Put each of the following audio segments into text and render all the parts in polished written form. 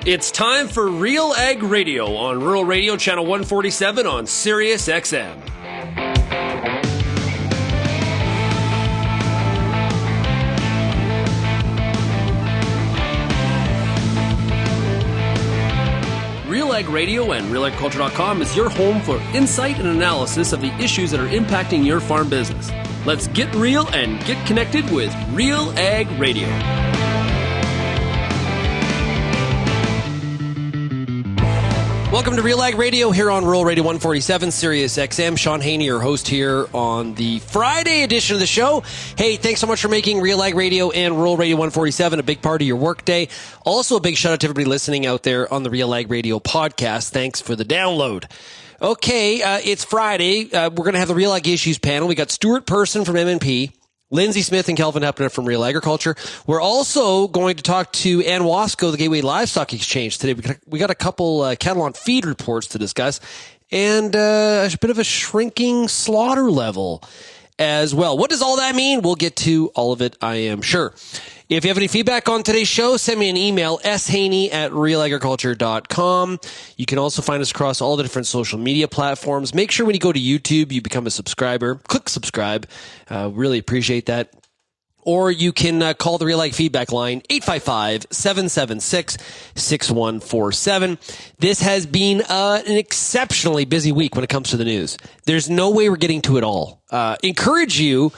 It's time for RealAg Radio on Rural Radio Channel 147 on Sirius XM. RealAg Radio and RealAgriculture.com is your home for insight and analysis of the issues that are impacting your farm business. Let's get real and get connected with RealAg Radio. Welcome to RealAg Radio here on Rural Radio 147, Sirius XM. Shaun Haney, your host here on the Friday edition of the show. Hey, thanks so much for making RealAg Radio and Rural Radio 147 a big part of your workday. Also, a big shout out to everybody listening out there on the RealAg Radio podcast. Thanks for the download. Okay, it's Friday. We're going to have the RealAg Issues Panel. We got Stuart Person from MNP, Lyndsey Smith and Kelvin Heppner from RealAgriculture. We're also going to talk to Anne Wasko, the Gateway Livestock Exchange today. We got a couple cattle on feed reports to discuss and a bit of a shrinking slaughter level as well. What does all that mean? We'll get to all of it, I am sure. If you have any feedback on today's show, send me an email, shaney@realagriculture.com. You can also find us across all the different social media platforms. Make sure when you go to YouTube, you become a subscriber. Click subscribe. Really appreciate that. Or you can call the RealAg feedback line, 855-776-6147. This has been an exceptionally busy week when it comes to the news. There's no way we're getting to it all. Encourage you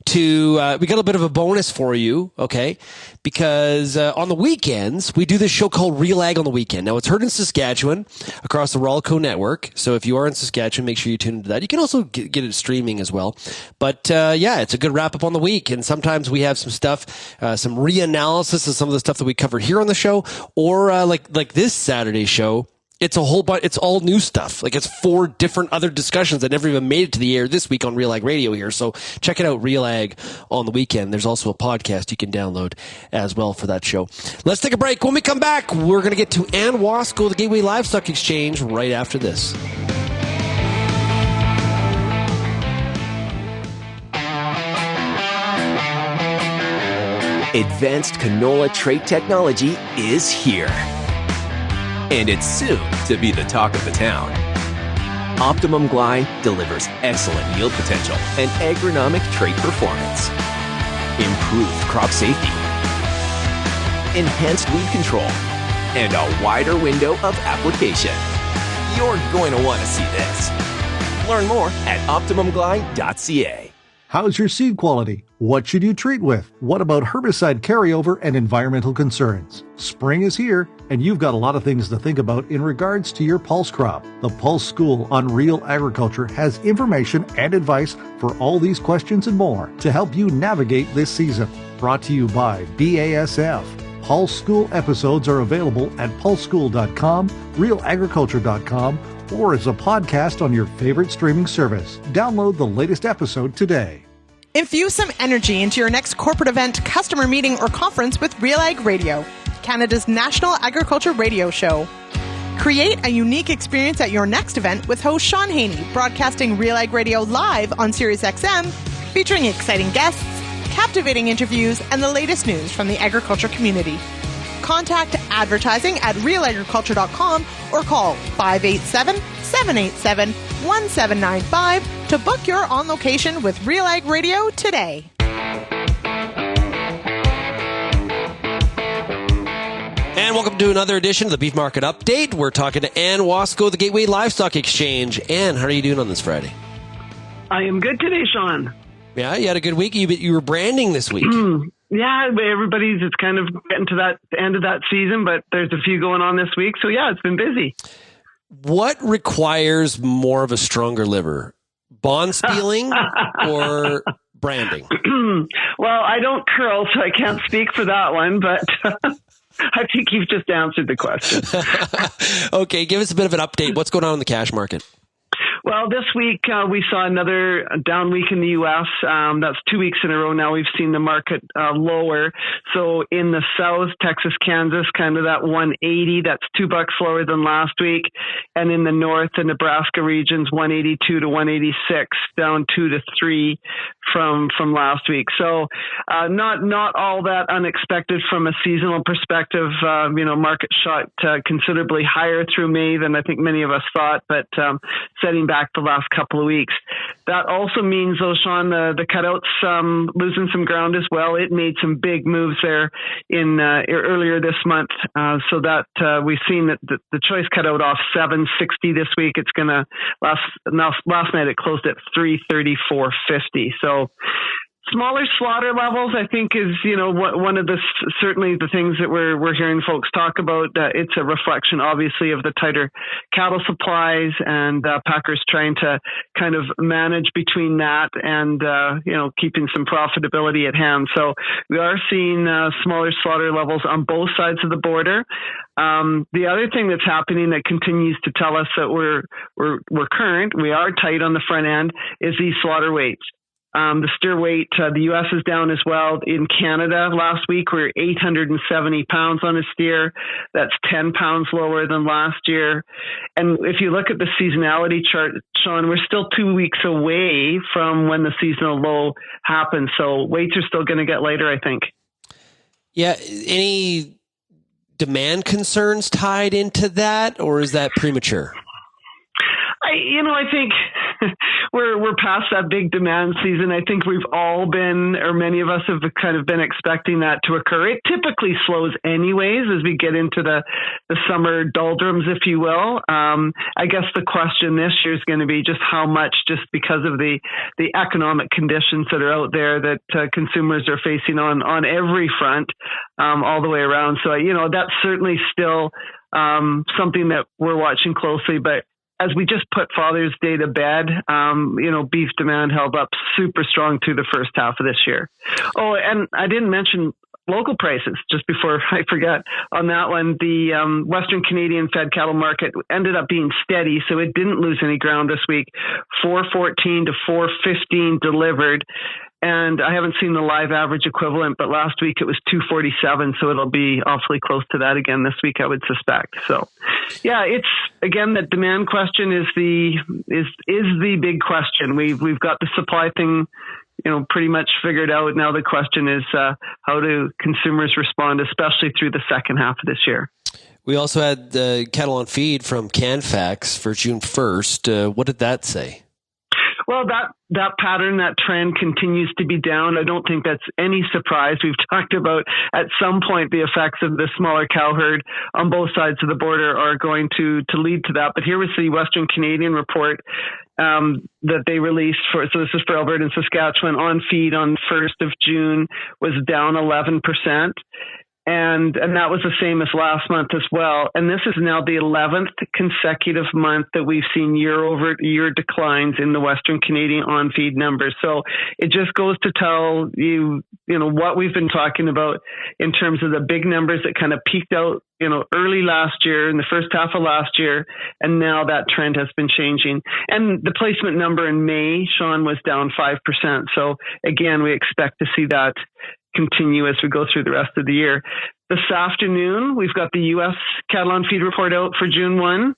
to, we got a bit of a bonus for you, okay? Because on the weekends, we do this show called RealAg on the Weekend. Now, it's heard in Saskatchewan across the Rawlco network. So if you are in Saskatchewan, make sure you tune into that. You can also get it streaming as well. But yeah, it's a good wrap up on the week. And sometimes we have some stuff, some reanalysis of some of the stuff that we covered here on the show, or like this Saturday show. It's a whole bunch, it's all new stuff. Like it's 4 different other discussions that never even made it to the air this week on RealAg Radio here. So check it out, RealAg on the Weekend. There's also a podcast you can download as well for that show. Let's take a break. When we come back, we're going to get to Anne Wasko, the Gateway Livestock Exchange, right after this. Advanced canola trait technology is here. And it's soon to be the talk of the town. Optimum Glide delivers excellent yield potential and agronomic trait performance. Improved crop safety. Enhanced weed control. And a wider window of application. You're going to want to see this. Learn more at OptimumGlide.ca. How's your seed quality? What should you treat with? What about herbicide carryover and environmental concerns? Spring is here, and you've got a lot of things to think about in regards to your pulse crop. The Pulse School on Real Agriculture has information and advice for all these questions and more to help you navigate this season. Brought to you by BASF. Pulse School episodes are available at pulseschool.com, realagriculture.com, or as a podcast on your favorite streaming service. Download the latest episode today. Infuse some energy into your next corporate event, customer meeting, or conference with RealAg Radio, Canada's national agriculture radio show. Create a unique experience at your next event with host Shaun Haney, broadcasting RealAg Radio live on Sirius XM, featuring exciting guests, captivating interviews, and the latest news from the agriculture community. Contact advertising at realagriculture.com or call 587-787-1795 to book your on location with RealAg Radio today. And welcome to another edition of the Beef Market Update. We're talking to Anne Wasko, the Gateway Livestock Exchange. Anne, how are you doing on this Friday? I am good today, Shaun. Yeah, you had a good week. You were branding this week. Yeah, everybody's just kind of getting to that end of that season, but there's a few going on this week. So yeah, it's been busy. What requires more of a stronger liver? Bond spieling or branding? Well, I don't curl, so I can't speak for that one, but I think you've just answered the question. Okay, give us a bit of an update. What's going on in the cash market? Well, this week we saw another down week in the U.S. That's 2 weeks in a row now. We've seen the market lower. So in the South, Texas, Kansas, kind of that 180. That's $2 lower than last week. And in the North, the Nebraska regions, 182 to 186, down 2 to 3 from last week. So not all that unexpected from a seasonal perspective. Market shot considerably higher through May than I think many of us thought, but setting back the last couple of weeks. That also means, though, Shaun, the cutouts losing some ground as well. It made some big moves there in earlier this month, so that we've seen that the choice cutout off 760 this week. It's going to last night it closed at 334.50. So smaller slaughter levels, I think, is one of the certainly the things that we're hearing folks talk about. It's a reflection, obviously, of the tighter cattle supplies and packers trying to kind of manage between that and keeping some profitability at hand. So we are seeing smaller slaughter levels on both sides of the border. The other thing that's happening that continues to tell us that we are tight on the front end is these slaughter weights. The steer weight, the U.S. is down as well. In Canada, last week, we were 870 pounds on a steer. That's 10 pounds lower than last year. And if you look at the seasonality chart, Shaun, we're still 2 weeks away from when the seasonal low happens. So weights are still going to get lighter, I think. Yeah. Any demand concerns tied into that, or is that premature? I think we're past that big demand season. I think we've all been, or many of us have kind of been expecting that to occur. It typically slows anyways as we get into the summer doldrums, if you will. I guess the question this year is going to be just how much, just because of the economic conditions that are out there that consumers are facing on every front, all the way around. So, that's certainly still something that we're watching closely, but as we just put Father's Day to bed, beef demand held up super strong through the first half of this year. Oh, and I didn't mention local prices just before I forget on that one. The Western Canadian fed cattle market ended up being steady, so it didn't lose any ground this week. 414 to 415 delivered. And I haven't seen the live average equivalent, but last week it was 247. So it'll be awfully close to that again this week, I would suspect. So yeah, it's again, that demand question is the big question. We've got the supply thing, pretty much figured out. Now the question is, how do consumers respond, especially through the second half of this year? We also had the cattle on feed from CanFax for June 1st. What did that say? Well, that pattern, that trend continues to be down. I don't think that's any surprise. We've talked about at some point the effects of the smaller cow herd on both sides of the border are going to lead to that. But here was the Western Canadian report that they released so this is for Alberta and Saskatchewan, on feed on 1st of June was down 11%. And that was the same as last month as well. And this is now the 11th consecutive month that we've seen year-over-year declines in the Western Canadian on-feed numbers. So it just goes to tell you, what we've been talking about in terms of the big numbers that kind of peaked out, early last year, in the first half of last year, and now that trend has been changing. And the placement number in May, Shaun, was down 5%. So again, we expect to see that continue as we go through the rest of the year. This afternoon, we've got the U.S. cattle on feed report out for June 1,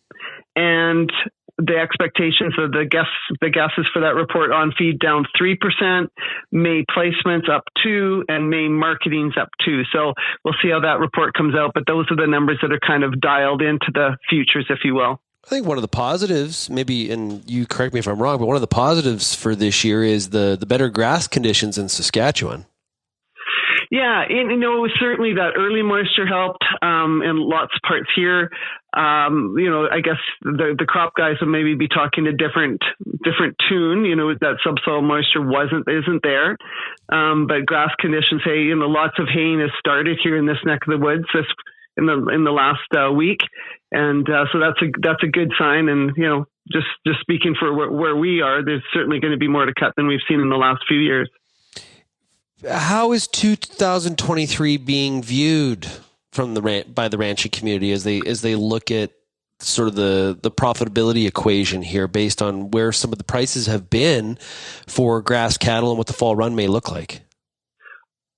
and the expectations of the guesses for that report on feed down 3%, May placements up 2%, and May marketing's up 2%. So we'll see how that report comes out, but those are the numbers that are kind of dialed into the futures, if you will. I think one of the positives, maybe, and you correct me if I'm wrong, but one of the positives for this year is the better grass conditions in Saskatchewan. Yeah, certainly that early moisture helped in lots of parts here. I guess the crop guys will maybe be talking a different tune. That subsoil moisture isn't there, but grass conditions. Hey, lots of haying has started here in this neck of the woods in the last week, and so that's a good sign. And just speaking for where we are, there's certainly going to be more to cut than we've seen in the last few years. How is 2023 being viewed by the ranching community as they look at sort of the profitability equation here based on where some of the prices have been for grass cattle and what the fall run may look like?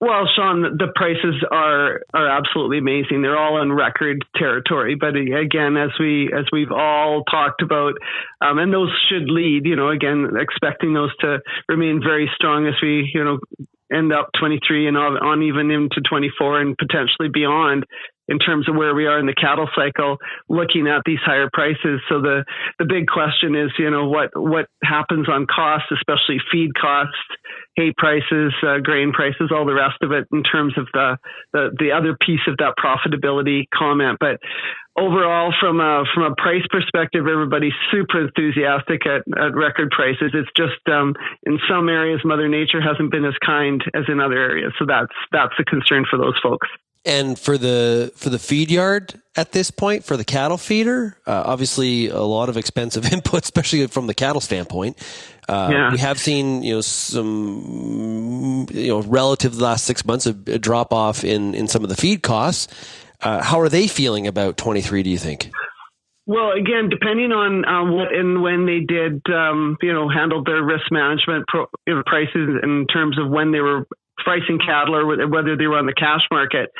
Well, Shaun, the prices are absolutely amazing. They're all in record territory. But again, as we've all talked about, and those should lead, again, expecting those to remain very strong as we, end up 23 and on even into 24 and potentially beyond in terms of where we are in the cattle cycle, looking at these higher prices. So the big question is, what happens on costs, especially feed costs, hay prices, grain prices, all the rest of it in terms of the other piece of that profitability comment. But overall, from a price perspective, everybody's super enthusiastic at record prices. It's just in some areas, Mother Nature hasn't been as kind as in other areas. So that's a concern for those folks. And for the feed yard at this point, for the cattle feeder, obviously a lot of expensive input, especially from the cattle standpoint. We have seen, some, relative to the last 6 months, a drop off in some of the feed costs. How are they feeling about 23, do you think? Well, again, depending on what and when they did, handled their risk management prices in terms of when they were pricing cattle or whether they were on the cash market.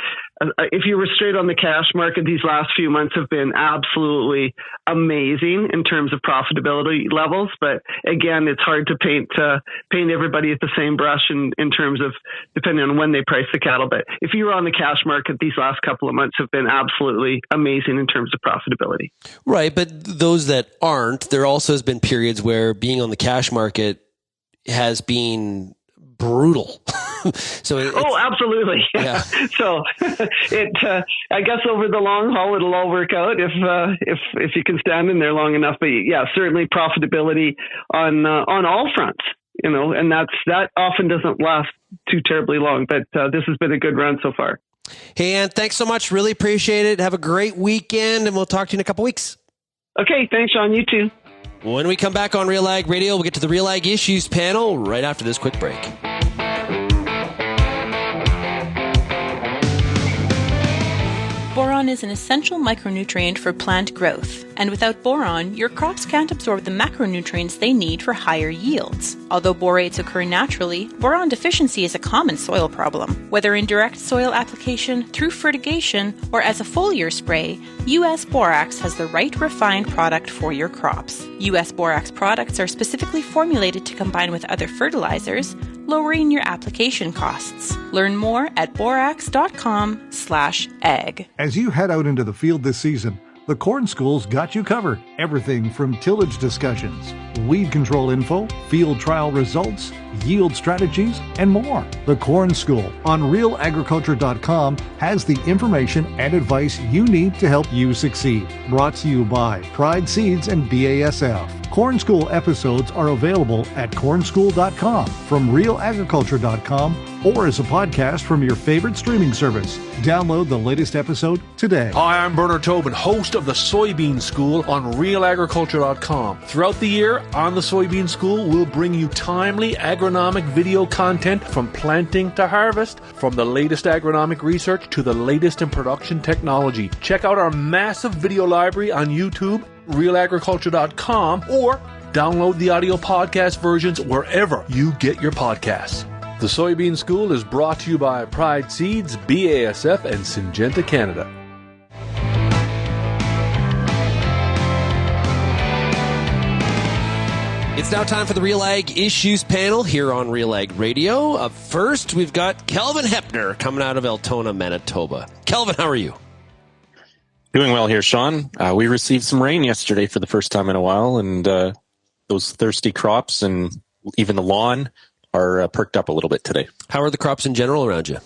If you were straight on the cash market, these last few months have been absolutely amazing in terms of profitability levels. But again, it's hard to paint everybody at the same brush in terms of depending on when they price the cattle. But if you were on the cash market, these last couple of months have been absolutely amazing in terms of profitability. Right. But those that aren't, there also has been periods where being on the cash market has been brutal. Absolutely. Yeah. So I guess over the long haul, it'll all work out if you can stand in there long enough. But yeah, certainly profitability on all fronts, and that often doesn't last too terribly long, but this has been a good run so far. Hey, Anne, thanks so much. Really appreciate it. Have a great weekend, and we'll talk to you in a couple weeks. Okay. Thanks, Shaun. You too. When we come back on RealAg Radio, we'll get to the RealAg Issues Panel right after this quick break. Boron is an essential micronutrient for plant growth, and without boron, your crops can't absorb the macronutrients they need for higher yields. Although borates occur naturally, boron deficiency is a common soil problem. Whether in direct soil application, through fertigation, or as a foliar spray, US Borax has the right refined product for your crops. US Borax products are specifically formulated to combine with other fertilizers, lowering your application costs. Learn more at borax.com/egg. As you head out into the field this season, the Corn School's got you covered. Everything from tillage discussions, weed control info, field trial results, yield strategies, and more. The Corn School on RealAgriculture.com has the information and advice you need to help you succeed. Brought to you by Pride Seeds and BASF. Corn School episodes are available at cornschool.com, from realagriculture.com, or as a podcast from your favorite streaming service. Download the latest episode today. Hi, I'm Bernard Tobin, host of the Soybean School on realagriculture.com. Throughout the year, on the Soybean School, we'll bring you timely agronomic video content from planting to harvest, from the latest agronomic research to the latest in production technology. Check out our massive video library on YouTube, realagriculture.com, or download the audio podcast versions wherever you get your podcasts. The Soybean School is brought to you by Pride Seeds, BASF, and Syngenta Canada. It's now time for the RealAg Issues Panel here on RealAg Radio. Up first, we've got Kelvin Heppner coming out of Altona, Manitoba. Kelvin, how are you? Doing well here, Shaun. We received some rain yesterday for the first time in a while, and those thirsty crops and even the lawn are perked up a little bit today. How are the crops in general around you?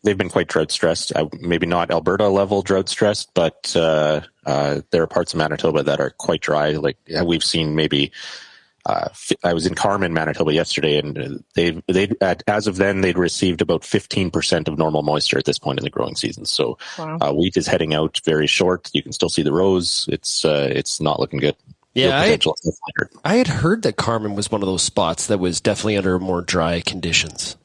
They've been quite drought stressed. Maybe not Alberta level drought stressed, but there are parts of Manitoba that are quite dry. Like we've seen maybe. I was in Carmen, Manitoba yesterday, and as of then they'd received about 15% of normal moisture at this point in the growing season. So wow. Wheat is heading out very short. You can still see the rows. It's not looking good. Yeah, I had heard that Carmen was one of those spots that was definitely under more dry conditions.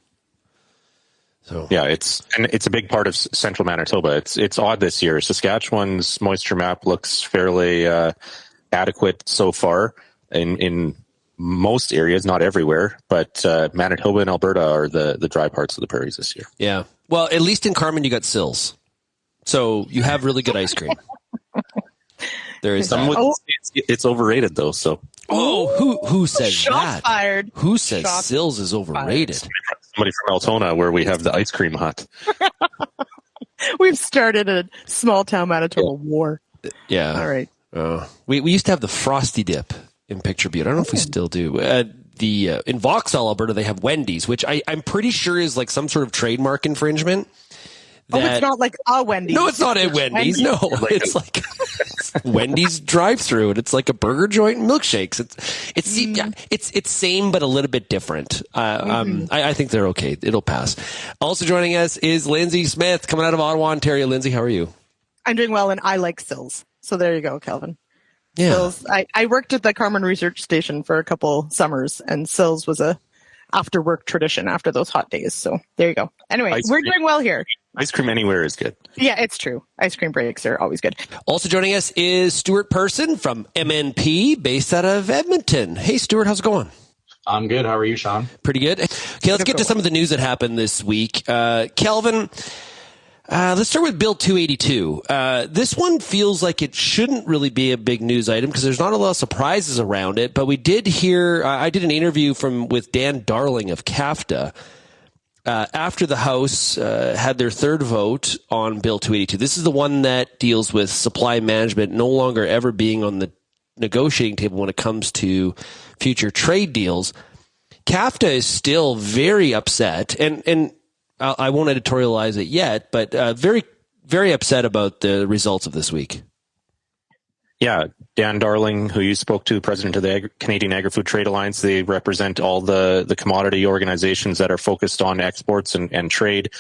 So yeah, it's a big part of central Manitoba. It's odd this year. Saskatchewan's moisture map looks fairly adequate so far in most areas, not everywhere, but Manitoba and Alberta are the dry parts of the prairies this year. Yeah. Well, at least in Carmen, you got sills. So you have really good ice cream. There is that. It's overrated, though. So who says Shot that? fired. Who says sills is overrated? Somebody from Altona, where we have the ice cream hut. We've started a small town Manitoba war. Yeah. All right. We used to have the Frosty Dip in Picture Butte. I don't know if we still do. In Vauxhall, Alberta, they have Wendy's, which I'm pretty sure is like some sort of trademark infringement. It's not like a Wendy's. No, it's not a Wendy's. No, it's like Wendy's drive-through, and it's like a burger joint and milkshakes. It's same but a little bit different. I think they're okay. It'll pass. Also joining us is Lyndsey Smith, coming out of Ottawa, Ontario. Lyndsey, how are you? I'm doing well, and I like sills. So there you go, Kelvin. Yeah. Sills. I worked at the Carmen Research Station for a couple summers, and sills was a after-work tradition after those hot days. So there you go. Anyway, we're doing well here. Ice cream anywhere is good. Yeah, it's true. Ice cream breaks are always good. Also joining us is Stuart Person from MNP, based out of Edmonton. Hey, Stuart, how's it going? I'm good. How are you, Shaun? Pretty good. Okay, let's get to some of the news that happened this week. Kelvin, let's start with Bill 282. This one feels like it shouldn't really be a big news item because there's not a lot of surprises around it. But we did hear, I did an interview with Dan Darling of CAFTA after the House had their third vote on Bill 282. This is the one that deals with supply management no longer ever being on the negotiating table when it comes to future trade deals. CAFTA is still very upset, and I won't editorialize it yet, but very, very upset about the results of this week. Yeah, Dan Darling, who you spoke to, president of the Canadian Agri-Food Trade Alliance, they represent all the commodity organizations that are focused on exports and trade.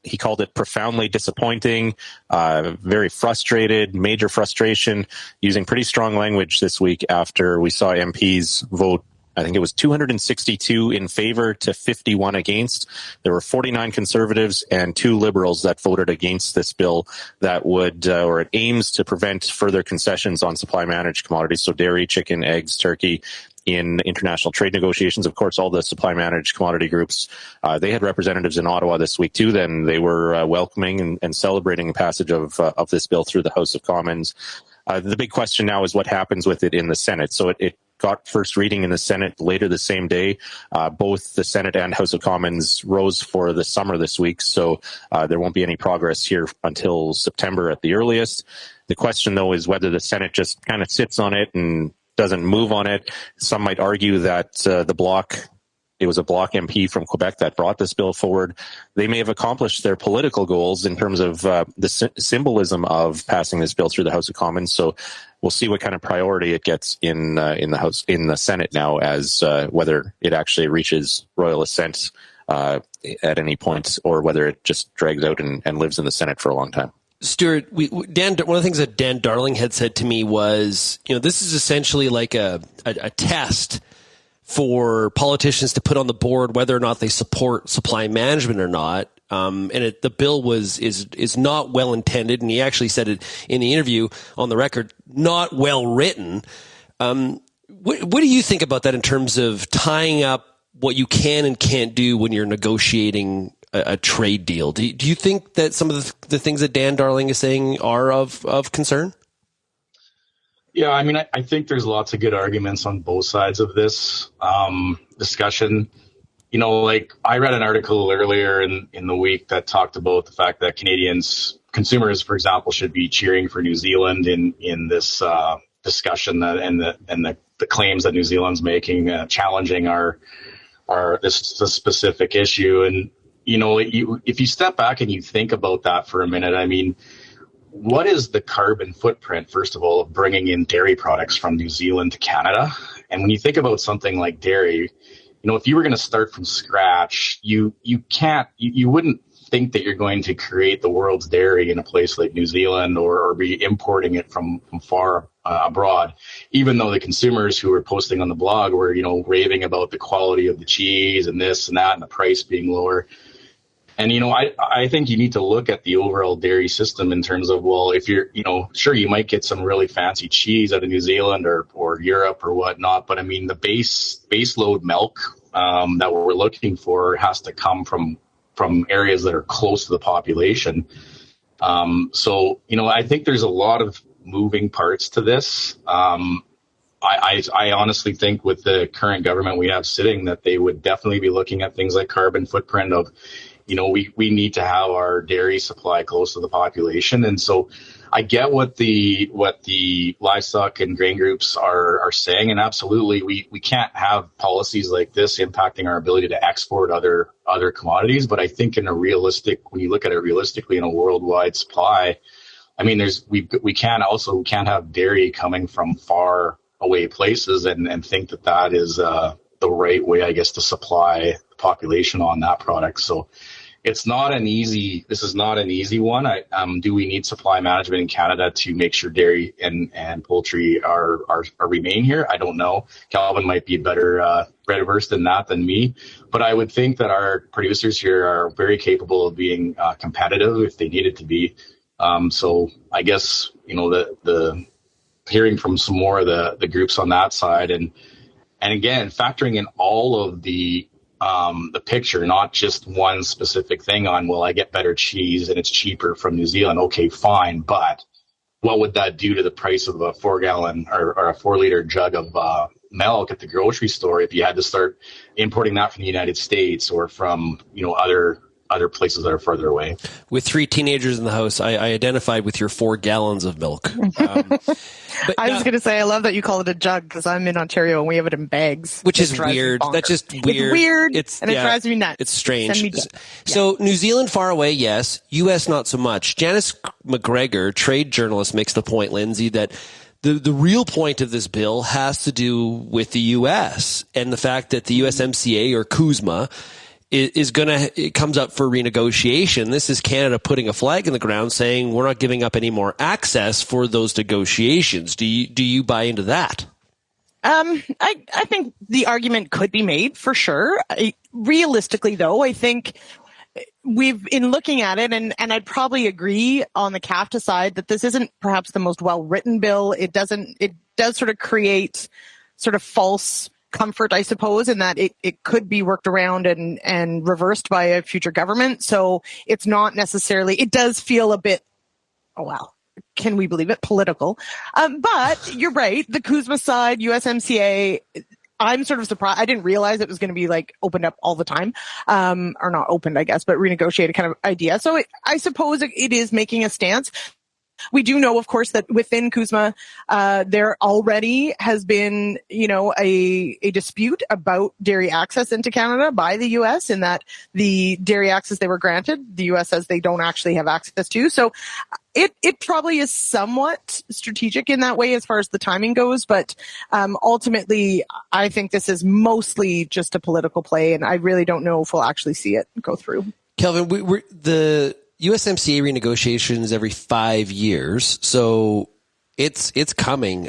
He called it profoundly disappointing, very frustrated, major frustration, using pretty strong language this week after we saw MPs vote. I think it was 262 in favor to 51 against. There were 49 conservatives and 2 liberals that voted against this bill that would, or it aims to prevent further concessions on supply managed commodities. So dairy, chicken, eggs, turkey in international trade negotiations. Of course, all the supply managed commodity groups, they had representatives in Ottawa this week too. Then they were welcoming and celebrating the passage of this bill through the House of Commons. The big question now is what happens with it in the Senate. So it got first reading in the Senate later the same day. Both the Senate and House of Commons rose for the summer this week, so there won't be any progress here until September at the earliest. The question, though, is whether the Senate just kind of sits on it and doesn't move on it. Some might argue that it was a Bloc MP from Quebec that brought this bill forward. They may have accomplished their political goals in terms of the symbolism of passing this bill through the House of Commons. So we'll see what kind of priority it gets in the Senate now, as whether it actually reaches royal assent at any point, or whether it just drags out and lives in the Senate for a long time. Stuart, Dan, one of the things that Dan Darling had said to me was, this is essentially like a test for politicians to put on the board whether or not they support supply management or not. The bill is not well intended, and he actually said it in the interview on the record, not well written. What do you think about that in terms of tying up what you can and can't do when you're negotiating a trade deal? Do you think that some of the things that Dan Darling is saying are of concern? Yeah, I mean, I think there's lots of good arguments on both sides of this discussion. Like I read an article earlier in the week that talked about the fact that consumers, for example, should be cheering for New Zealand in this discussion that and the claims that New Zealand's making, challenging this specific issue. And if you step back and you think about that for a minute, I mean, what is the carbon footprint, first of all, of bringing in dairy products from New Zealand to Canada? And when you think about something like dairy, if you were going to start from scratch, you wouldn't think that you're going to create the world's dairy in a place like New Zealand or be importing it from far abroad, even though the consumers who were posting on the blog were, raving about the quality of the cheese and this and that and the price being lower. And, I think you need to look at the overall dairy system in terms of, well, if you're, sure, you might get some really fancy cheese out of New Zealand or Europe or whatnot. But I mean, the base load milk that we're looking for has to come from areas that are close to the population. So, I think there's a lot of moving parts to this. I honestly think with the current government we have sitting that they would definitely be looking at things like carbon footprint of, we need to have our dairy supply close to the population. And so I get what the livestock and grain groups are saying. And absolutely, we can't have policies like this impacting our ability to export other commodities. But I think when you look at it realistically in a worldwide supply, I mean, we can't have dairy coming from far away places and think that is the right way, I guess, to supply the population on that product. So this is not an easy one. Do we need supply management in Canada to make sure dairy and poultry are remain here? I don't know. Kelvin might be better versed in that than me, but I would think that our producers here are very capable of being competitive if they needed to be. So I guess, the hearing from some more of the groups on that side and again, factoring in all of the picture, not just one specific thing on, well, I get better cheese and it's cheaper from New Zealand. Okay, fine. But what would that do to the price of a 4-gallon or a 4-liter jug of milk at the grocery store if you had to start importing that from the United States or from, other places that are further away? With 3 teenagers in the house, I identified with your 4 gallons of milk. But I was going to say, I love that you call it a jug because I'm in Ontario and we have it in bags. Which is weird. That's just weird. It's weird, it drives me nuts. It's strange. So New Zealand far away, yes. U.S. not so much. Janice McGregor, trade journalist, makes the point, Lyndsey, that the real point of this bill has to do with the U.S. and the fact that the USMCA or CUSMA it comes up for renegotiation. This is Canada putting a flag in the ground saying we're not giving up any more access for those negotiations. Do you buy into that? I think the argument could be made for sure. Realistically, though, I think we've been looking at it, and I'd probably agree on the CAFTA side that this isn't perhaps the most well-written bill. It does sort of create sort of false comfort, I suppose, in that it could be worked around and reversed by a future government. So it's not necessarily, it does feel a bit, oh, well, can we believe it, political. But you're right, the CUSMA side, USMCA, I'm sort of surprised. I didn't realize it was going to be like opened up all the time, or not opened, I guess, but renegotiated kind of idea. So I suppose it is making a stance. We do know, of course, that within CUSMA, there already has been, a dispute about dairy access into Canada by the U.S. in that the dairy access they were granted, the U.S. says they don't actually have access to. So it probably is somewhat strategic in that way as far as the timing goes. But ultimately, I think this is mostly just a political play, and I really don't know if we'll actually see it go through. Kelvin, the USMCA renegotiations every 5 years, so it's coming.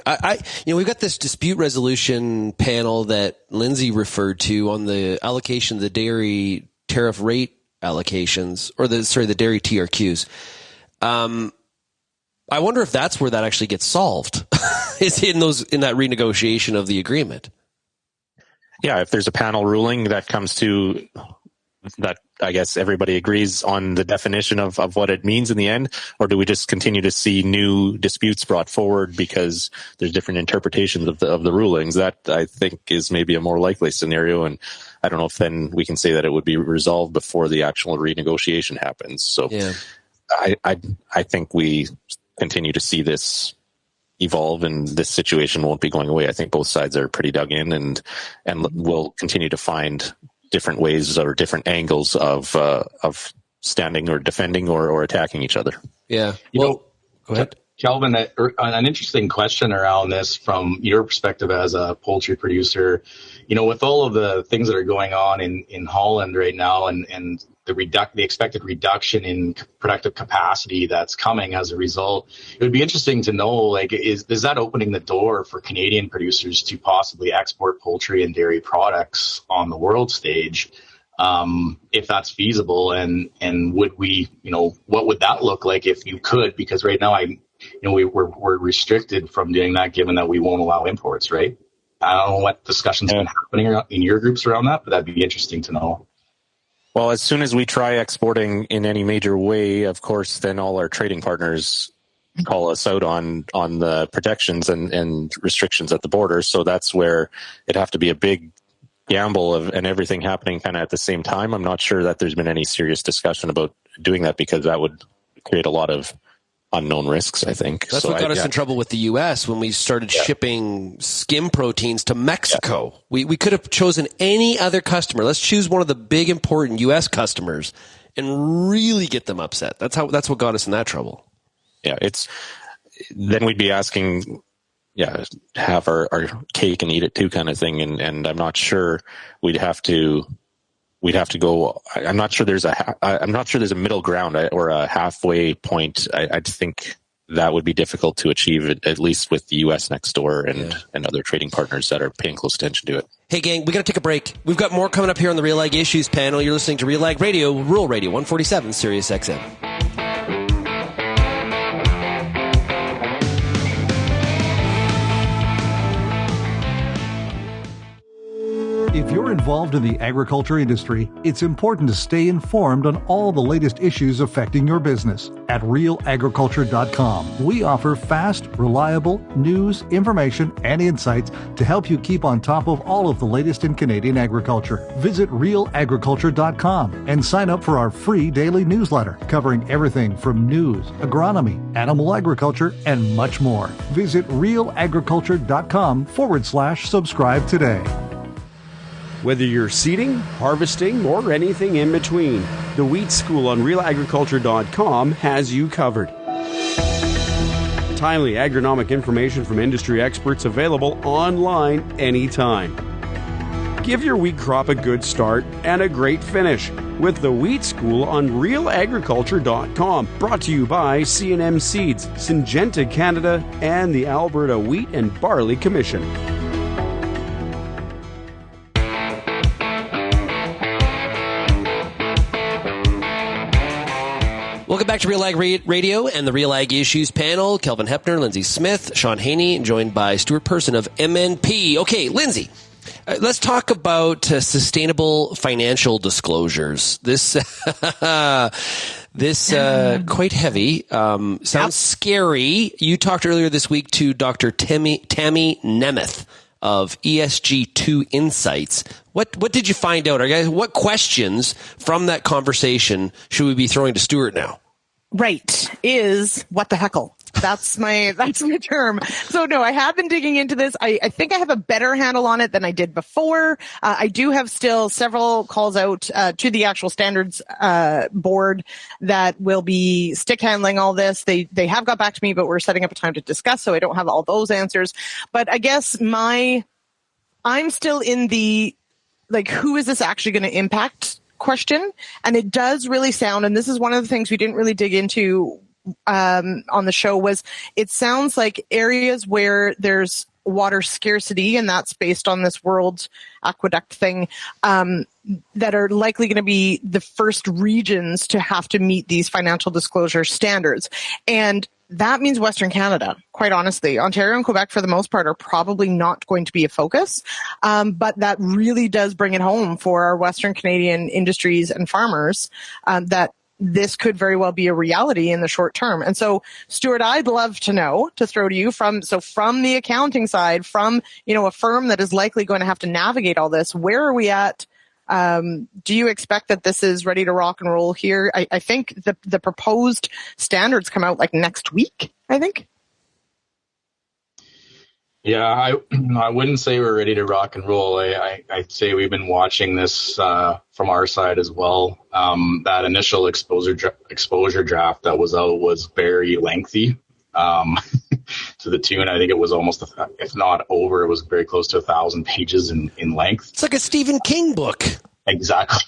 We've got this dispute resolution panel that Lyndsey referred to on the allocation of the dairy tariff rate allocations, or the dairy TRQs. I wonder if that's where that actually gets solved. Is in that renegotiation of the agreement. Yeah, if there's a panel ruling that comes to that, I guess everybody agrees on the definition of what it means in the end, or do we just continue to see new disputes brought forward because there's different interpretations of the rulings? That I think is maybe a more likely scenario, and I don't know if then we can say that it would be resolved before the actual renegotiation happens. So yeah. I think we continue to see this evolve, and this situation won't be going away. I think both sides are pretty dug in, and will continue to find different ways or different angles of standing or defending or attacking each other. Yeah. Go ahead. Kelvin, an interesting question around this from your perspective as a poultry producer. With all of the things that are going on in Holland right now, and the expected reduction in productive capacity that's coming as a result, it would be interesting to know, is that opening the door for Canadian producers to possibly export poultry and dairy products on the world stage? if that's feasible, and would we, what would that look like if you could? Because right now, we're restricted from doing that, given that we won't allow imports, right? I don't know what discussions been happening in your groups around that, but that'd be interesting to know. Well, as soon as we try exporting in any major way, of course, then all our trading partners call us out on the protections and restrictions at the border. So that's where it'd have to be a big gamble and everything happening kind of at the same time. I'm not sure that there's been any serious discussion about doing that, because that would create a lot of unknown risks, I think. That's what got us in trouble with the U.S. when we started shipping skim proteins to Mexico. Yeah. We could have chosen any other customer. Let's choose one of the big, important U.S. customers and really get them upset. That's what got us in that trouble. Yeah, then we'd be asking, have our cake and eat it too kind of thing. And I'm not sure we'd have to go. I'm not sure there's a middle ground or a halfway point. I think that would be difficult to achieve, at least with the U.S. next door and other trading partners that are paying close attention to it. Hey, gang, we got to take a break. We've got more coming up here on the RealAg Issues Panel. You're listening to RealAg Radio, Rural Radio 147, Sirius XM. If you're involved in the agriculture industry, it's important to stay informed on all the latest issues affecting your business. At RealAgriculture.com, we offer fast, reliable news, information, and insights to help you keep on top of all of the latest in Canadian agriculture. Visit RealAgriculture.com and sign up for our free daily newsletter covering everything from news, agronomy, animal agriculture, and much more. Visit RealAgriculture.com/subscribe today. Whether you're seeding, harvesting, or anything in between, the Wheat School on RealAgriculture.com has you covered. Timely agronomic information from industry experts available online anytime. Give your wheat crop a good start and a great finish with the Wheat School on RealAgriculture.com. Brought to you by C&M Seeds, Syngenta Canada, and the Alberta Wheat and Barley Commission. Welcome back to RealAg Radio and the RealAg Issues Panel. Kelvin Heppner, Lyndsey Smith, Shaun Haney, joined by Stuart Person of MNP. Okay, Lyndsey, let's talk about sustainable financial disclosures. This quite heavy. Sounds scary. You talked earlier this week to Dr. Tammy Nemeth of ESG2 Insights. What did you find out? What questions from that conversation should we be throwing to Stuart now? Right. Is what the heckle. That's my term. So no, I have been digging into this. I think I have a better handle on it than I did before. I do have still several calls out to the actual standards board that will be stick handling all this. They have got back to me, but we're setting up a time to discuss, so I don't have all those answers. But I guess I'm still in the, who is this actually going to impact question? And it does really sound, and this is one of the things we didn't really dig into on the show, was it sounds like areas where there's water scarcity, and that's based on this World Aqueduct thing, that are likely going to be the first regions to have to meet these financial disclosure standards. And that means Western Canada, quite honestly. Ontario and Quebec, for the most part, are probably not going to be a focus. But that really does bring it home for our Western Canadian industries and farmers, that this could very well be a reality in the short term. And so, Stuart, I'd love to know, to throw to you from the accounting side, from, a firm that is likely going to have to navigate all this, where are we at? Do you expect that this is ready to rock and roll here? I think the proposed standards come out next week, I think. Yeah, I wouldn't say we're ready to rock and roll. I'd say we've been watching this from our side as well. That initial exposure draft that was out was very lengthy, to the tune, I think it was almost, if not over, it was very close to 1,000 pages in length. It's like a Stephen King book. Exactly.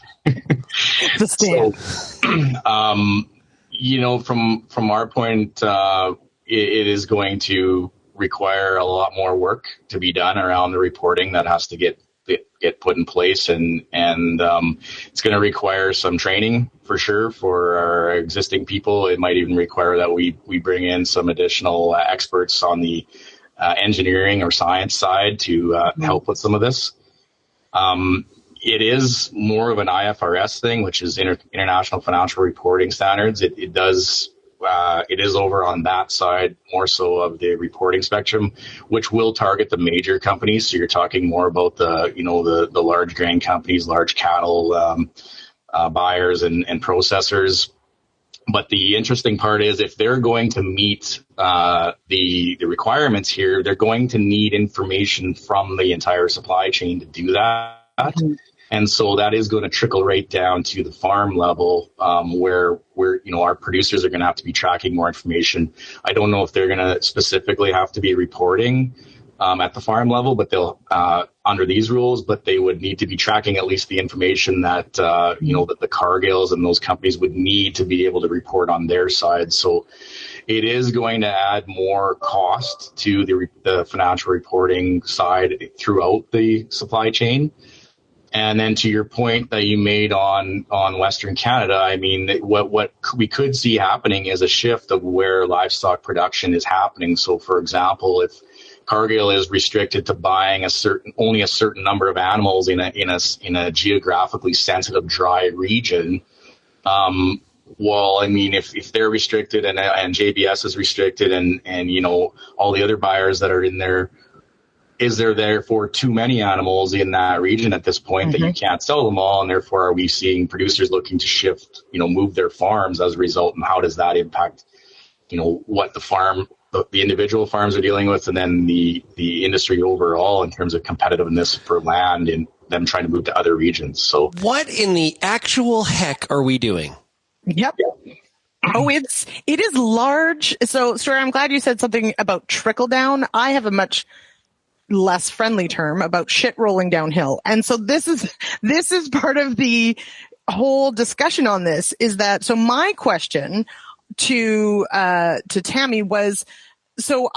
The stand. From our point, it is going to require a lot more work to be done around the reporting that has to get get put in place, and it's going to require some training for sure for our existing people. It might even require that we bring in some additional experts on the engineering or science side to help with some of this. It is more of an IFRS thing, which is International Financial Reporting Standards. It is over on that side more so of the reporting spectrum, which will target the major companies. So you're talking more about the large grain companies, large cattle buyers and processors. But the interesting part is if they're going to meet the requirements here, they're going to need information from the entire supply chain to do that. Mm-hmm. And so that is going to trickle right down to the farm level, where our producers are going to have to be tracking more information. I don't know if they're going to specifically have to be reporting at the farm level, but they'll under these rules, but they would need to be tracking at least the information that that the Cargills and those companies would need to be able to report on their side. So it is going to add more cost to the financial reporting side throughout the supply chain. And then to your point that you made on Western Canada, I mean, what we could see happening is a shift of where livestock production is happening. So, for example, if Cargill is restricted to buying only a certain number of animals in a geographically sensitive dry region, well, I mean, if they're restricted and JBS is restricted and all the other buyers that are in there, is there therefore too many animals in that region at this point that you can't sell them all? And therefore, are we seeing producers looking to shift, move their farms as a result? And how does that impact, what the individual farms are dealing with, and then the industry overall in terms of competitiveness for land and them trying to move to other regions? So what in the actual heck are we doing? Yep. Oh, it is large. So, Stuart, I'm glad you said something about trickle down. I have a much less friendly term about shit rolling downhill. And so this is part of the whole discussion on this, is that, so my question to Tammy was, so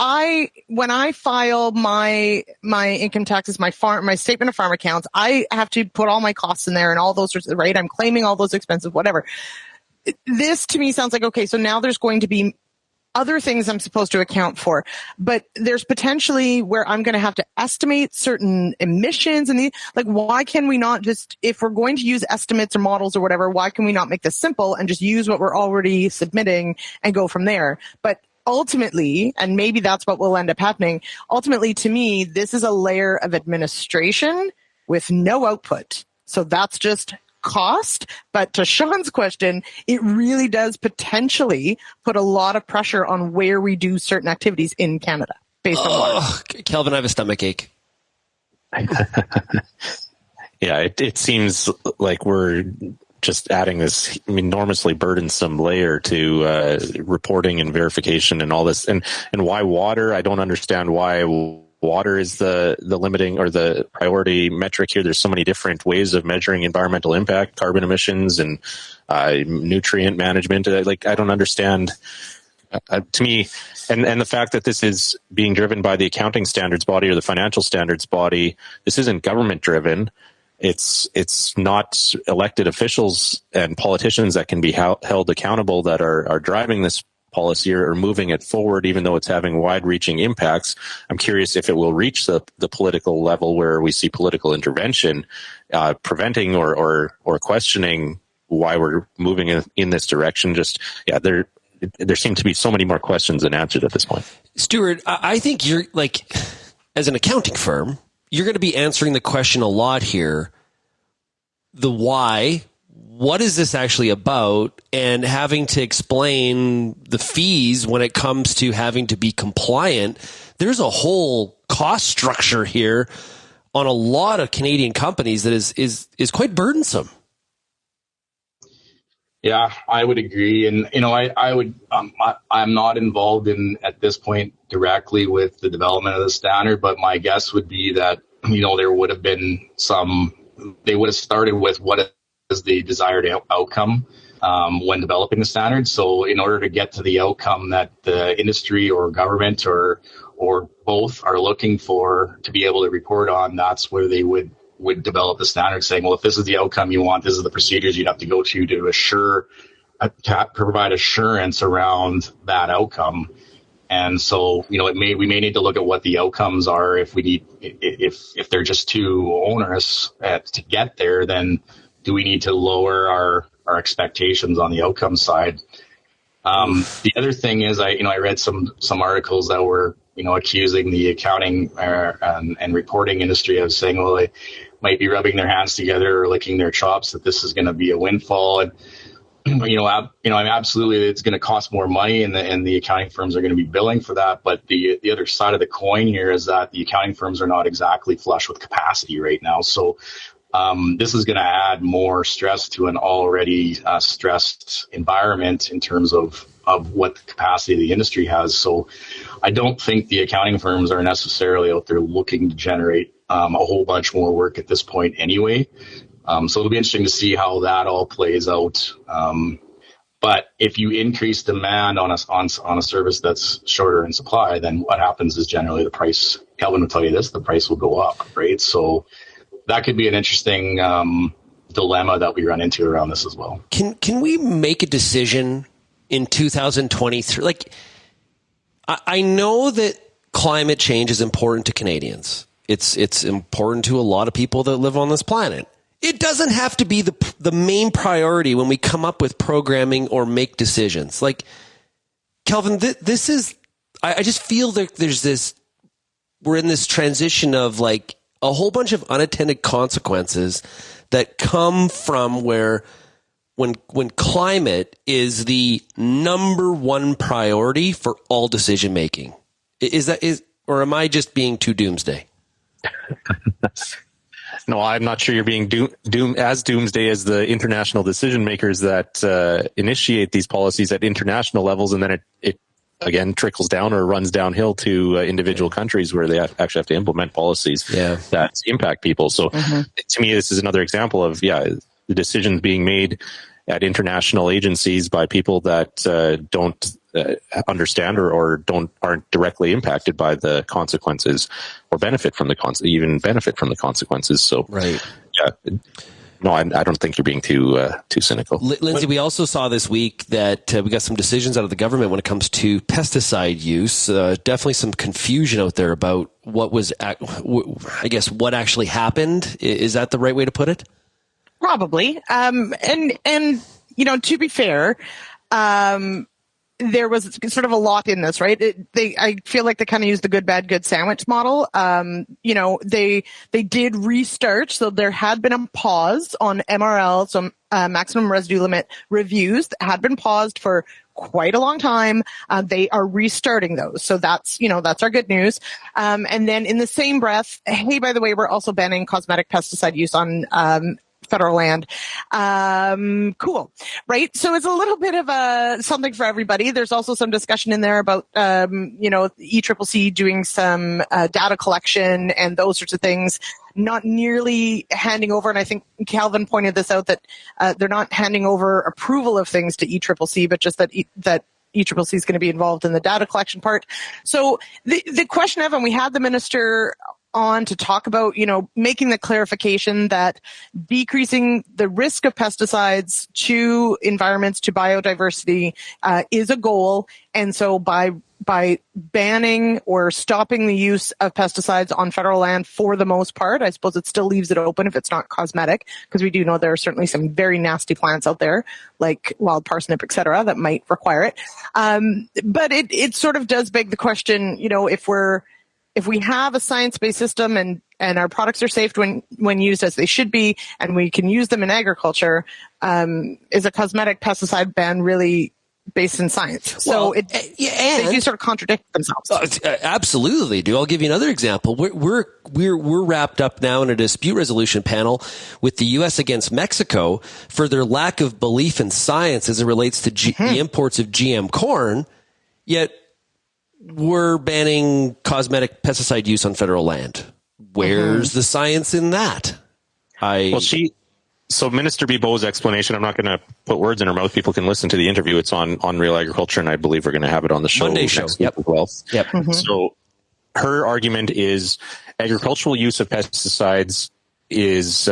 when I file my income taxes, my statement of farm accounts, I have to put all my costs in there and all those sorts of, right? I'm claiming all those expenses, whatever. This to me sounds like, okay, so now there's going to be other things I'm supposed to account for, but there's potentially where I'm going to have to estimate certain emissions and why can we not just, if we're going to use estimates or models or whatever, why can we not make this simple and just use what we're already submitting and go from there? But ultimately, and maybe that's what will end up happening, ultimately to me, this is a layer of administration with no output. So that's just cost. But to Shaun's question, it really does potentially put a lot of pressure on where we do certain activities in Canada based on water. Kelvin, I have a stomach ache. Yeah, it seems like we're just adding this enormously burdensome layer to reporting and verification and all this. And why water? I don't understand why water is the limiting or the priority metric here. There's so many different ways of measuring environmental impact, carbon emissions, and nutrient management. I don't understand. To me, and the fact that this is being driven by the accounting standards body or the financial standards body, this isn't government driven. It's not elected officials and politicians that can be held accountable that are driving this policy or moving it forward, even though it's having wide-reaching impacts. I'm curious if it will reach the political level where we see political intervention preventing or questioning why we're moving in this direction. There seem to be so many more questions than answered at this point. Stuart, I think you're as an accounting firm, you're going to be answering the question a lot here. The why, what is this actually about, and having to explain the fees when it comes to having to be compliant. There's a whole cost structure here on a lot of Canadian companies that is quite burdensome. Yeah, I would agree. And, I would, I'm not involved at this point directly with the development of the standard, but my guess would be that, there would have been they would have started with what is the desired outcome when developing the standard. So in order to get to the outcome that the industry or government or both are looking for to be able to report on, that's where they would would develop the standard saying, well, if this is the outcome you want, this is the procedures you'd have to go to provide assurance around that outcome. And so, we may need to look at what the outcomes are. If they're just too onerous to get there, then do we need to lower our expectations on the outcome side? The other thing is, I read some articles that were, accusing the accounting and reporting industry of saying, well, they might be rubbing their hands together or licking their chops, that this is going to be a windfall. And, absolutely, it's going to cost more money, and the accounting firms are going to be billing for that. But the other side of the coin here is that the accounting firms are not exactly flush with capacity right now. So this is going to add more stress to an already stressed environment in terms of what the capacity of the industry has. So I don't think the accounting firms are necessarily out there looking to generate a whole bunch more work at this point anyway. So it'll be interesting to see how that all plays out. But if you increase demand on a service that's shorter in supply, then what happens is generally the price, Kelvin will tell you this, the price will go up, right? So that could be an interesting dilemma that we run into around this as well. Can we make a decision in 2023? Like, I know that climate change is important to Canadians. It's important to a lot of people that live on this planet. It doesn't have to be the main priority when we come up with programming or make decisions. Like, Kelvin, this is, I just feel that we're in this transition of like a whole bunch of unintended consequences that come from when climate is the number one priority for all decision making. Or am I just being too doomsday? No, I'm not sure you're being doomsday as the international decision makers that initiate these policies at international levels, and then it again trickles down or runs downhill to individual countries where they actually have to implement policies that impact people. So to me, this is another example of the decisions being made at international agencies by people that don't understand or aren't directly impacted by the consequences or benefit from the consequences. So, right. No, I don't think you're being too cynical. Lyndsey, we also saw this week that we got some decisions out of the government when it comes to pesticide use. Definitely some confusion out there about what was, what actually happened. Is that the right way to put it? Probably. And to be fair, there was sort of a lot in this, right? I feel like they kind of used the good, bad, good sandwich model. They did restart. So there had been a pause on MRL, so maximum residue limit reviews that had been paused for quite a long time. They are restarting those. So that's our good news. And then in the same breath, hey, by the way, we're also banning cosmetic pesticide use on federal land. Cool. Right. So it's a little bit of something for everybody. There's also some discussion in there about, ECCC doing some data collection and those sorts of things, not nearly handing over. And I think Kelvin pointed this out that they're not handing over approval of things to ECCC, but just that ECCC is going to be involved in the data collection part. So the question of, and we had the minister on to talk about, making the clarification that decreasing the risk of pesticides to environments, to biodiversity, is a goal. And so by banning or stopping the use of pesticides on federal land for the most part, I suppose it still leaves it open if it's not cosmetic, because we do know there are certainly some very nasty plants out there, like wild parsnip, et cetera, that might require it. But it sort of does beg the question, if we have a science-based system and our products are safe when used as they should be, and we can use them in agriculture, is a cosmetic pesticide ban really based in science? So they do sort of contradict themselves. Absolutely do. I'll give you another example. We're wrapped up now in a dispute resolution panel with the U.S. against Mexico for their lack of belief in science as it relates to the imports of GM corn, yet we're banning cosmetic pesticide use on federal land. Where's the science in that? So Minister Bibeau's explanation, I'm not going to put words in her mouth. People can listen to the interview. It's on Real Agriculture, and I believe we're going to have it on the show Monday show. Next week as well. Yep. So her argument is agricultural use of pesticides is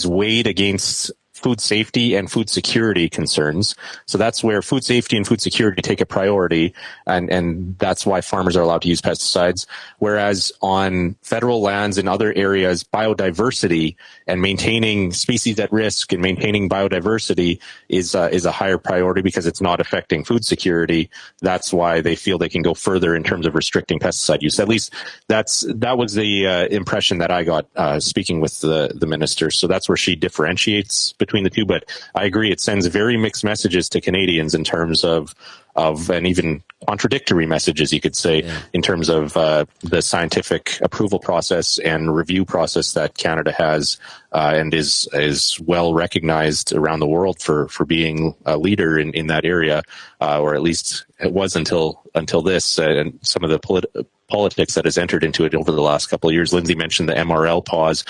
weighed against food safety and food security concerns. So that's where food safety and food security take a priority, and that's why farmers are allowed to use pesticides. Whereas on federal lands and other areas, biodiversity and maintaining species at risk and maintaining biodiversity is a higher priority because it's not affecting food security. That's why they feel they can go further in terms of restricting pesticide use. At least that was the impression that I got speaking with the minister. So that's where she differentiates between the two. But I agree, it sends very mixed messages to Canadians in terms of and even contradictory messages, you could say, in terms of the scientific approval process and review process that Canada has and is well recognized around the world for being a leader in that area, or at least it was until this and some of the politics that has entered into it over the last couple of years. Lyndsey mentioned the MRL pause.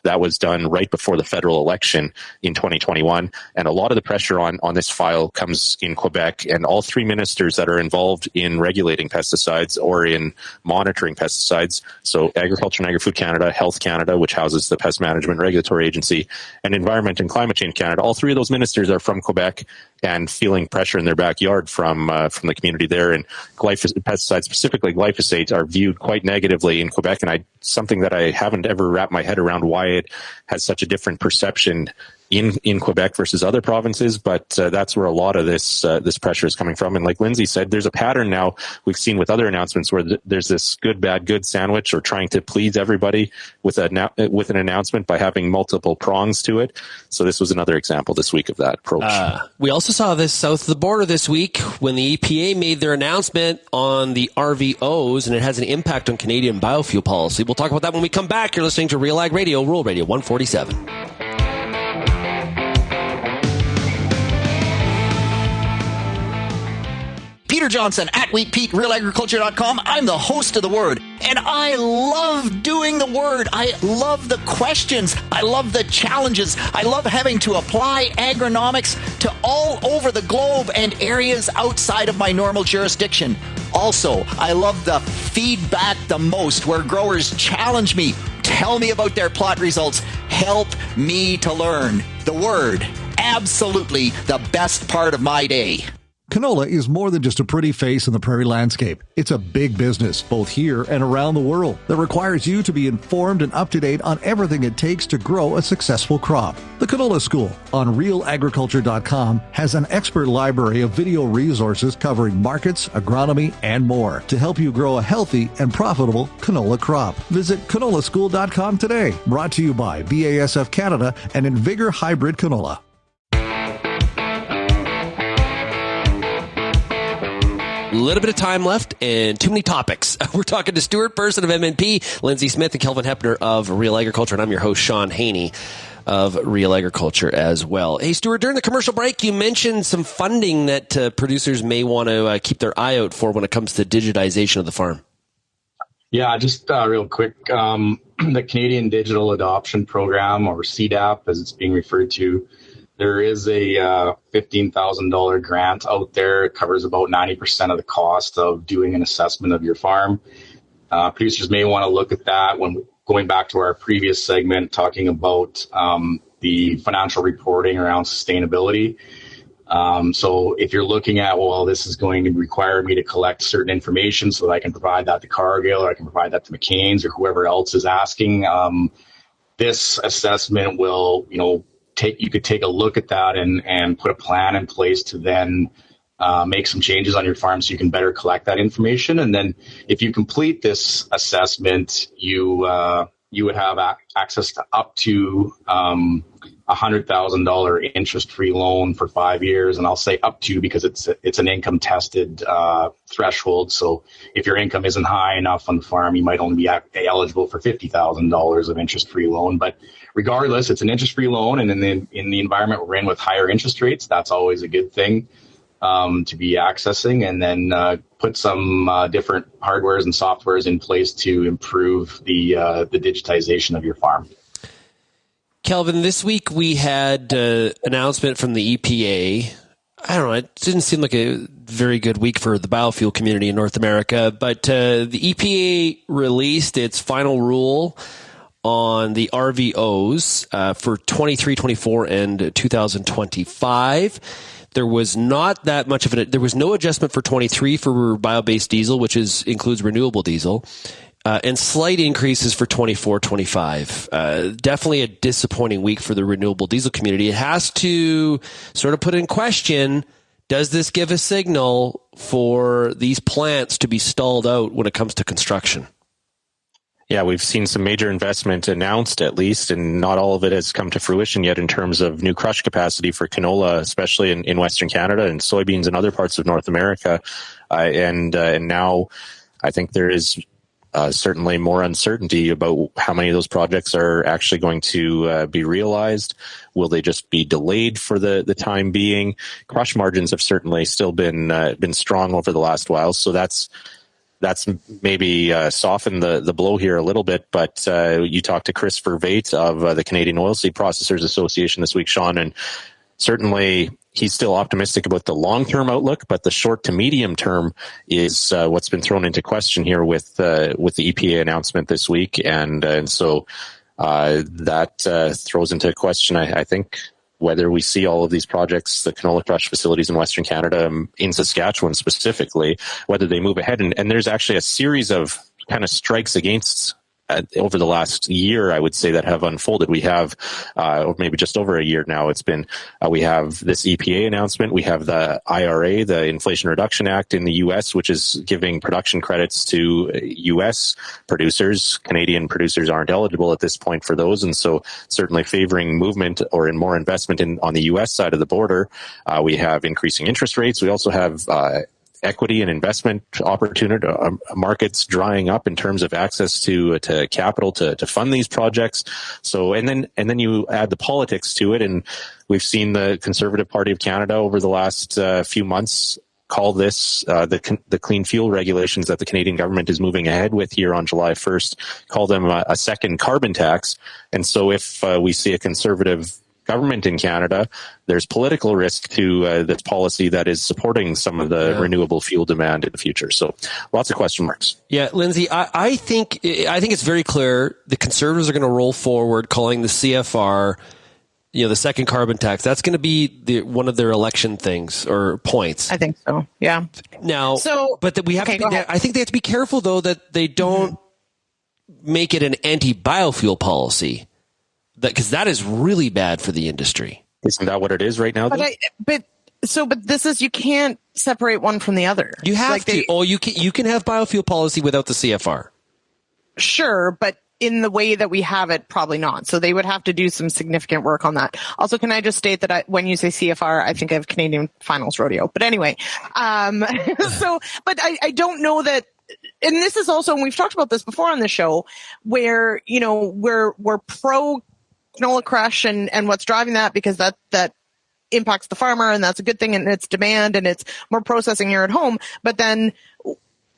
That was done right before the federal election in 2021. And a lot of the pressure on this file comes in Quebec, and all three ministers that are involved in regulating pesticides or in monitoring pesticides, so Agriculture and Agri-Food Canada, Health Canada, which houses the Pest Management Regulatory Agency, and Environment and Climate Change Canada, all three of those ministers are from Quebec and feeling pressure in their backyard from the community there. And pesticides, specifically glyphosate, are viewed quite negatively in Quebec, and something that I haven't ever wrapped my head around why it has such a different perception in Quebec versus other provinces, but that's where a lot of this pressure is coming from. And like Lyndsey said, there's a pattern now we've seen with other announcements where there's this good, bad, good sandwich, or trying to please everybody with an announcement by having multiple prongs to it. So this was another example this week of that approach. We also saw this south of the border this week when the EPA made their announcement on the RVOs, and it has an impact on Canadian biofuel policy. We'll talk about that when we come back. You're listening to RealAg Radio, Rural Radio 147. Peter Johnson at WheatPete, RealAgriculture.com. I'm the host of The Word, and I love doing The Word. I love the questions. I love the challenges. I love having to apply agronomics to all over the globe and areas outside of my normal jurisdiction. Also, I love the feedback the most, where growers challenge me, tell me about their plot results, help me to learn. The Word, absolutely the best part of my day. Canola is more than just a pretty face in the prairie landscape. It's a big business, both here and around the world, that requires you to be informed and up to date on everything it takes to grow a successful crop. The Canola School on RealAgriculture.com has an expert library of video resources covering markets, agronomy, and more to help you grow a healthy and profitable canola crop. Visit canolaschool.com today. Brought to you by BASF Canada and Invigor Hybrid Canola. A little bit of time left and too many topics. We're talking to Stuart Person of MNP, Lyndsey Smith, and Kelvin Heppner of Real Agriculture, and I'm your host, Shaun Haney of Real Agriculture as well. Hey, Stuart, during the commercial break, you mentioned some funding that producers may want to keep their eye out for when it comes to digitization of the farm. Yeah, just real quick, the Canadian Digital Adoption Program, or CDAP as it's being referred to, there is a $15,000 grant out there. It covers about 90% of the cost of doing an assessment of your farm. Producers may want to look at that when going back to our previous segment, talking about the financial reporting around sustainability. So if you're looking at, well, this is going to require me to collect certain information so that I can provide that to Cargill, or I can provide that to McCain's, or whoever else is asking, this assessment will, you could take a look at that and put a plan in place to then make some changes on your farm so you can better collect that information. And then if you complete this assessment, you would have access to up to $100,000 interest-free loan for 5 years. And I'll say up to because it's an income-tested threshold. So if your income isn't high enough on the farm, you might only be eligible for $50,000 of interest-free loan. But regardless, it's an interest-free loan, and in the environment we're in with higher interest rates, that's always a good thing to be accessing. And then put some different hardwares and softwares in place to improve the digitization of your farm. Kelvin, this week we had an announcement from the EPA. I don't know, it didn't seem like a very good week for the biofuel community in North America, but the EPA released its final rule on the RVOs for 23, 24, and 2025. There was not that much of it. There was no adjustment for 23 for bio-based diesel, which includes renewable diesel, and slight increases for 24, 25. Definitely a disappointing week for the renewable diesel community. It has to sort of put in question, does this give a signal for these plants to be stalled out when it comes to construction? Yeah, we've seen some major investment announced, at least, and not all of it has come to fruition yet in terms of new crush capacity for canola, especially in Western Canada, and soybeans in other parts of North America. And now I think there is certainly more uncertainty about how many of those projects are actually going to be realized. Will they just be delayed for the time being? Crush margins have certainly still been strong over the last while, so that's maybe softened the blow here a little bit. But you talked to Chris Vervaet of the Canadian Oilseed Processors Association this week, Shaun, and certainly he's still optimistic about the long-term outlook, but the short to medium term is what's been thrown into question here with the EPA announcement this week, and so that throws into question, I think, whether we see all of these projects, the canola crush facilities in Western Canada, in Saskatchewan specifically, whether they move ahead. And there's actually a series of kind of strikes against over the last year, I would say, that have unfolded. We have, or maybe just over a year now, it's been, we have this EPA announcement. We have the IRA, the Inflation Reduction Act in the U.S., which is giving production credits to U.S. producers. Canadian producers aren't eligible at this point for those. And so certainly favoring movement or in more investment on the U.S. side of the border. We have increasing interest rates. We also have, equity and investment opportunity markets drying up in terms of access to capital to fund these projects. So and then you add the politics to it, and we've seen the Conservative Party of Canada over the last few months call this the clean fuel regulations that the Canadian government is moving ahead with here on July 1st, call them a second carbon tax. And so if we see a Conservative government in Canada, there's political risk to this policy that is supporting some of the renewable fuel demand in the future. So lots of question marks. Yeah, Lyndsey, I think it's very clear the Conservatives are going to roll forward calling the CFR, the second carbon tax. That's going to be one of their election things or points. I think so. Yeah. Now, but we have I think they have to be careful though that they don't make it an anti-biofuel policy. Because that is really bad for the industry. Isn't that what it is right now? But this is, you can't separate one from the other. You have to. You can have biofuel policy without the CFR. Sure, but in the way that we have it, probably not. So they would have to do some significant work on that. Also, can I just state that when you say CFR, I think of Canadian Finals Rodeo. But anyway, but I don't know that. And this is also, and we've talked about this before on the show, where we're pro canola crush and what's driving that, because that impacts the farmer, and that's a good thing, and it's demand, and it's more processing here at home. But then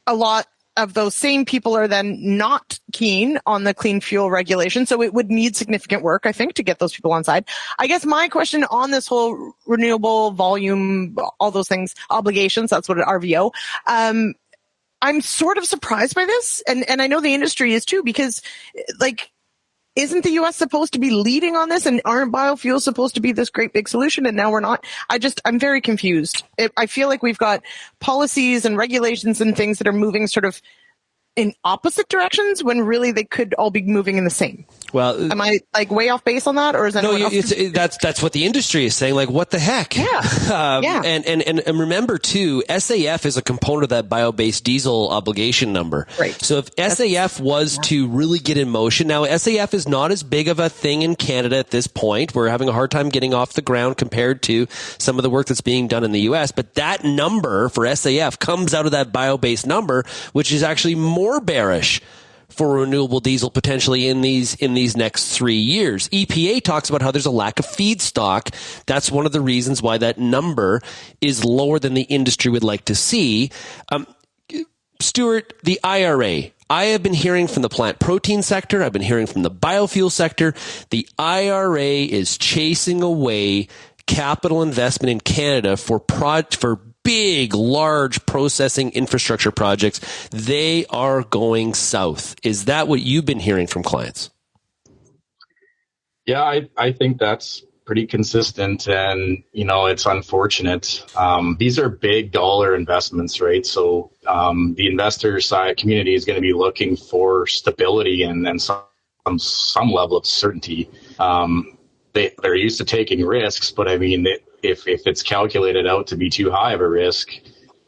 a lot of those same people are then not keen on the clean fuel regulation. So it would need significant work, I think, to get those people on side. I guess my question on this whole renewable volume, all those things, obligations, that's what an RVO, I'm sort of surprised by this. And I know the industry is too, because isn't the U.S. supposed to be leading on this, and aren't biofuels supposed to be this great big solution? And now we're not. I'm very confused. I feel like we've got policies and regulations and things that are moving sort of in opposite directions when really they could all be moving in the same. Well, am I way off base on that, or is that that's what the industry is saying? What the heck? Yeah. And remember too, SAF is a component of that bio-based diesel obligation number. Right. So if SAF was to really get in motion, now SAF is not as big of a thing in Canada at this point. We're having a hard time getting off the ground compared to some of the work that's being done in the U.S. But that number for SAF comes out of that bio-based number, which is actually more bearish for renewable diesel potentially in these next 3 years. EPA talks about how there's a lack of feedstock. That's one of the reasons why that number is lower than the industry would like to see. Stuart, the IRA. I have been hearing from the plant protein sector. I've been hearing from the biofuel sector. The IRA is chasing away capital investment in Canada for big, large processing infrastructure projects. They are going south. Is that what you've been hearing from clients? Yeah, I think that's pretty consistent, and it's unfortunate. These are big dollar investments, right? So the investor side community is going to be looking for stability and some level of certainty. They're used to taking risks, but I mean, if it's calculated out to be too high of a risk,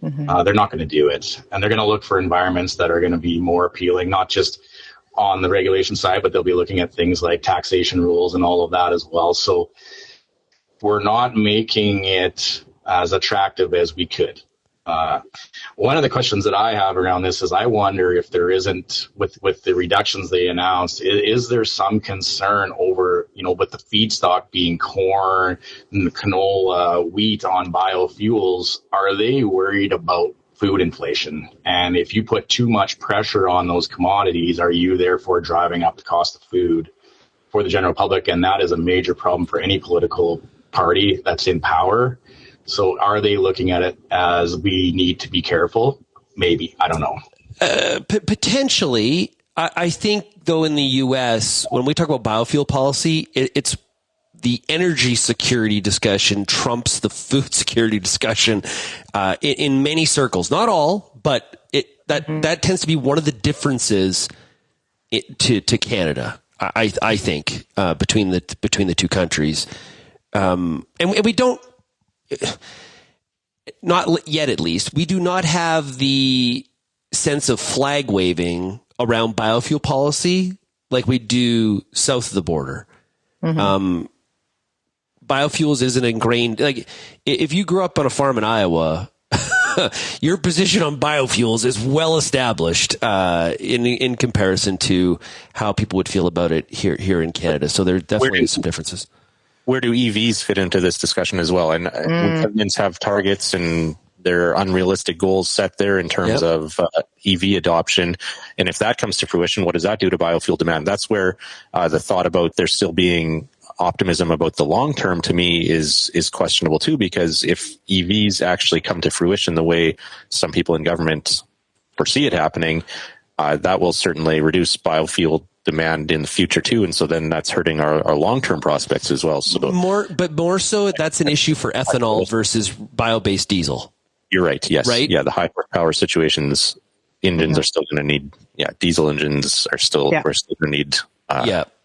they're not going to do it, and they're going to look for environments that are going to be more appealing, not just on the regulation side, but they'll be looking at things like taxation rules and all of that as well. So we're not making it as attractive as we could. One of the questions that I have around this is I wonder if there isn't, with the reductions they announced, is there some concern over, with the feedstock being corn and canola, wheat on biofuels, are they worried about food inflation? And if you put too much pressure on those commodities, are you therefore driving up the cost of food for the general public? And that is a major problem for any political party that's in power. So are they looking at it as we need to be careful? Maybe. I don't know. Potentially. I think, though, in the U.S., when we talk about biofuel policy, it's the energy security discussion trumps the food security discussion in many circles. Not all, but that tends to be one of the differences to Canada. I think between the two countries, and we don't, not yet at least, we do not have the sense of flag waving around biofuel policy like we do south of the border. Biofuels isn't ingrained. Like, if you grew up on a farm in Iowa, your position on biofuels is well established in comparison to how people would feel about it here in Canada. So there definitely some differences. Where do EVs fit into this discussion as well? And governments have targets and there are unrealistic goals set there in terms of EV adoption. And if that comes to fruition, what does that do to biofuel demand? That's where the thought about there still being optimism about the long term to me is questionable too, because if EVs actually come to fruition the way some people in government foresee it happening, that will certainly reduce biofuel demand in the future too, and so then that's hurting our long-term prospects as well. So more so, that's an issue for ethanol versus bio-based diesel. You're right. Yes. Right. Yeah. The high horsepower situations, engines are still going to need. Yeah. Diesel engines are still. We're still going to need.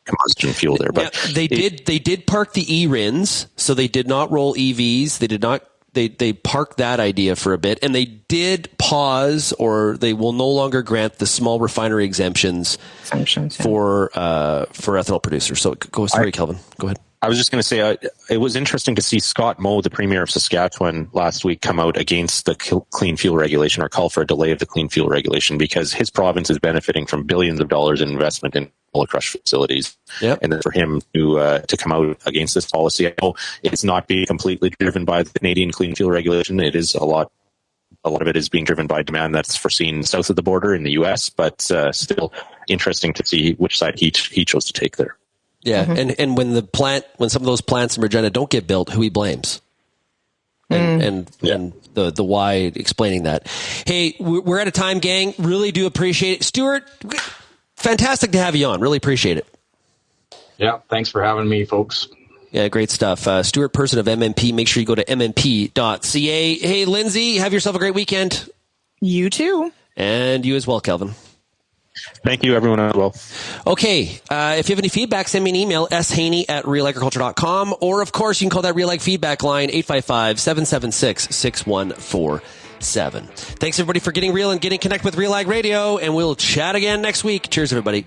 Combustion fuel there, but they did park the e-RINs, so they did not roll EVs. They did not. They parked that idea for a bit, and they did pause, or they will no longer grant the small refinery exemptions for ethanol producers. So sorry, Kelvin, go ahead. I was just going to say, it was interesting to see Scott Moe, the Premier of Saskatchewan, last week come out against the clean fuel regulation, or call for a delay of the clean fuel regulation, because his province is benefiting from billions of dollars in investment in crush facilities. And then for him to come out against this policy, I know it's not being completely driven by the Canadian clean fuel regulation. It is a lot of it is being driven by demand that's foreseen south of the border in the U.S., but still interesting to see which side he chose to take there. Yeah, and when some of those plants in Regina don't get built, who he blames, and the why, explaining that. Hey, we're out of time, gang. Really do appreciate it, Stuart. Fantastic to have you on. Really appreciate it. Yeah, thanks for having me, folks. Yeah, great stuff. Stuart Person of MNP. Make sure you go to mmp.ca. Hey, Lyndsey, have yourself a great weekend. You too. And you as well, Kelvin. Thank you, everyone, as well. Okay. If you have any feedback, send me an email, shaney@realagriculture.com. Or, of course, you can call that RealAg feedback line, 855-776-6147. Thanks, everybody, for getting real and getting connected with RealAg Radio. And we'll chat again next week. Cheers, everybody.